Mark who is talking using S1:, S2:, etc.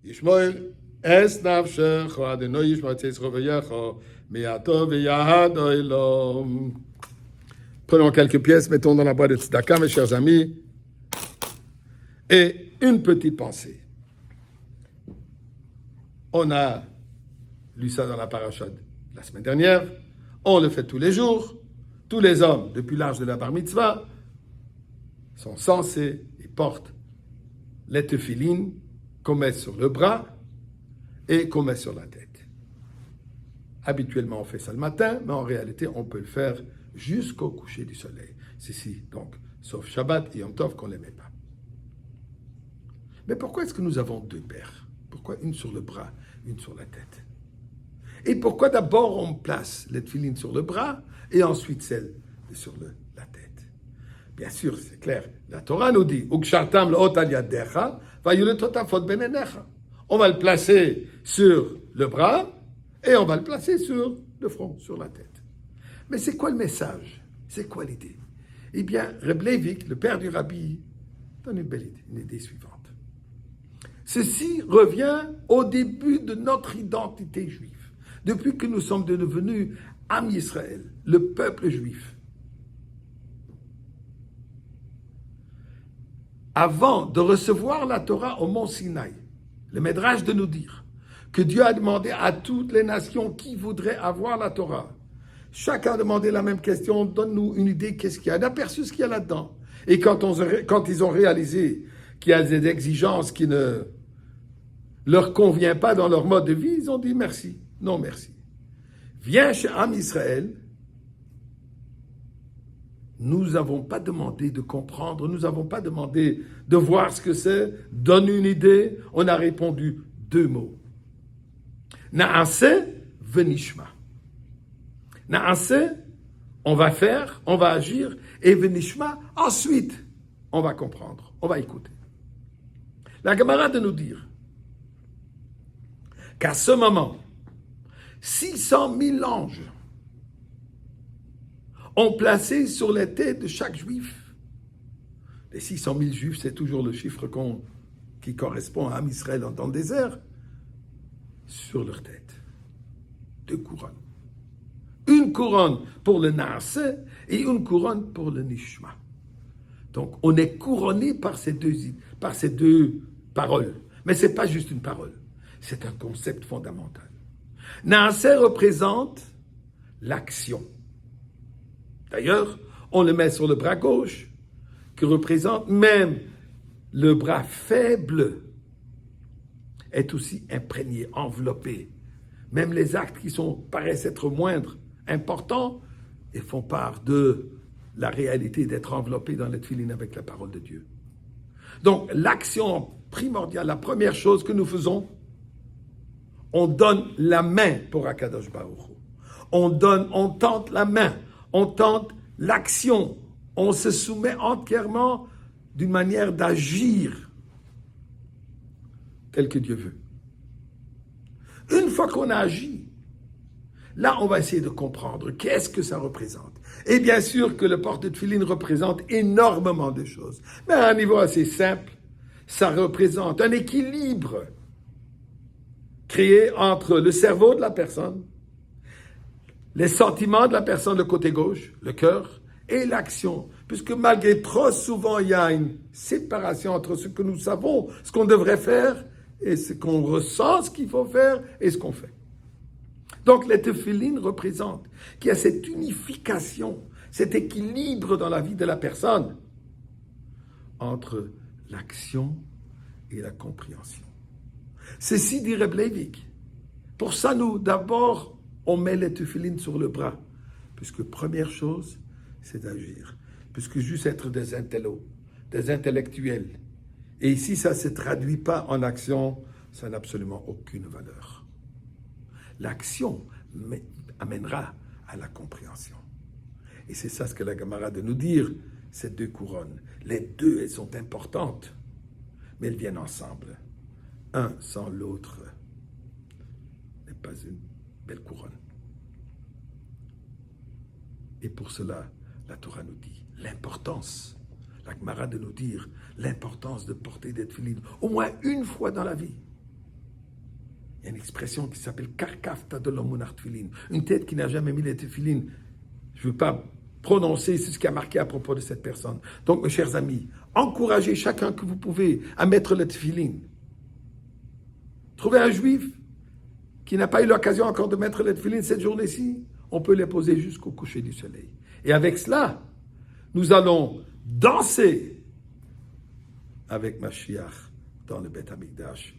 S1: Yishmoel es nafshecho Adonai yishma tzeitzcho v'yecho mi'ato v'yahad oilom. Prenons quelques pièces, mettons dans la boîte de tzedaka, mes chers amis, et une petite pensée. On a lu ça dans la paracha la semaine dernière, on le fait tous les jours. Tous les hommes, depuis l'âge de la bar mitzvah, sont censés et portent les tefilines qu'on met sur le bras et qu'on met sur la tête. Habituellement, on fait ça le matin, mais en réalité, on peut le faire jusqu'au coucher du soleil. C'est si, donc, sauf Shabbat et Yom Tov qu'on ne les met pas. Mais pourquoi est-ce que nous avons deux paires? Pourquoi une sur le bras, une sur la tête? Et pourquoi d'abord on place les tefilines sur le bras et ensuite celle sur la tête? Bien sûr, c'est clair. La Torah nous dit on va le placer sur le bras et on va le placer sur le front, sur la tête. Mais c'est quoi le message? C'est quoi l'idée? Eh bien, Reb Leivik, le père du rabbi, donne une belle idée, une idée suivante. Ceci revient au début de notre identité juive. Depuis que nous sommes devenus Am Yisraël, le peuple juif. Avant de recevoir la Torah au mont Sinaï, le Midrash de nous dire que Dieu a demandé à toutes les nations qui voudraient avoir la Torah. Chacun a demandé la même question, donne-nous une idée, qu'est-ce qu'il y a, d'aperçu ce qu'il y a là-dedans. Et quand ils ont réalisé qu'il y a des exigences qui ne leur conviennent pas dans leur mode de vie, ils ont dit merci, non merci. Viens chez Am Israël, nous n'avons pas demandé de comprendre, nous n'avons pas demandé de voir ce que c'est, donne une idée, on a répondu deux mots. Naaseh venishma. Naaseh, on va faire, on va agir, et venishma, ensuite, on va comprendre, on va écouter. La Gemara de nous dire qu'à ce moment, 600 000 anges ont placé sur les têtes de chaque juif. Les 600 000 juifs, c'est toujours le chiffre qui correspond à Am Israël dans le désert, sur leur tête. Deux couronnes. Une couronne pour le Naaseh et une couronne pour le Nishma. Donc, on est couronné par ces deux paroles. Mais ce n'est pas juste une parole. C'est un concept fondamental. Naaseh représente l'action. D'ailleurs, on le met sur le bras gauche, qui représente même le bras faible, est aussi imprégné, enveloppé. Même les actes qui paraissent être moindres, importants, et font part de la réalité d'être enveloppés dans la tefilin avec la parole de Dieu. Donc, l'action primordiale, la première chose que nous faisons, on donne la main pour Akadosh Baruch Hu. On tente la main, on tente l'action, on se soumet entièrement d'une manière d'agir tel que Dieu veut. Une fois qu'on a agi, là on va essayer de comprendre qu'est-ce que ça représente. Et bien sûr que le porte de tefilin représente énormément de choses, mais à un niveau assez simple, ça représente un équilibre créé entre le cerveau de la personne, les sentiments de la personne, le côté gauche, le cœur, et l'action. Puisque malgré trop souvent, il y a une séparation entre ce que nous savons, ce qu'on devrait faire, et ce qu'on ressent, ce qu'il faut faire, et ce qu'on fait. Donc, les tefilin représentent qu'il y a cette unification, cet équilibre dans la vie de la personne entre l'action et la compréhension. Ceci dit Reb Leivik. Pour ça, nous, d'abord, on met les tefilin sur le bras. Puisque première chose, c'est d'agir. Puisque juste être des intellos, des intellectuels. Et ici, ça ne se traduit pas en action, ça n'a absolument aucune valeur. L'action amènera à la compréhension. Et c'est ça ce que la Gemara de nous dire, ces deux couronnes. Les deux, elles sont importantes, mais elles viennent ensemble. Un sans l'autre n'est pas une belle couronne. Et pour cela, la Torah nous dit l'importance, la Gemara de nous dire l'importance de porter des tefilin au moins une fois dans la vie. Il y a une expression qui s'appelle karkafta de l'omunach tefillin. Une tête qui n'a jamais mis les tefillin. Je ne veux pas prononcer ce qui a marqué à propos de cette personne. Donc, mes chers amis, encouragez chacun que vous pouvez à mettre le tefillin. Trouvez un juif qui n'a pas eu l'occasion encore de mettre le tefillin cette journée-ci. On peut les poser jusqu'au coucher du soleil. Et avec cela, nous allons danser avec Mashiach dans le Beth Amikdash.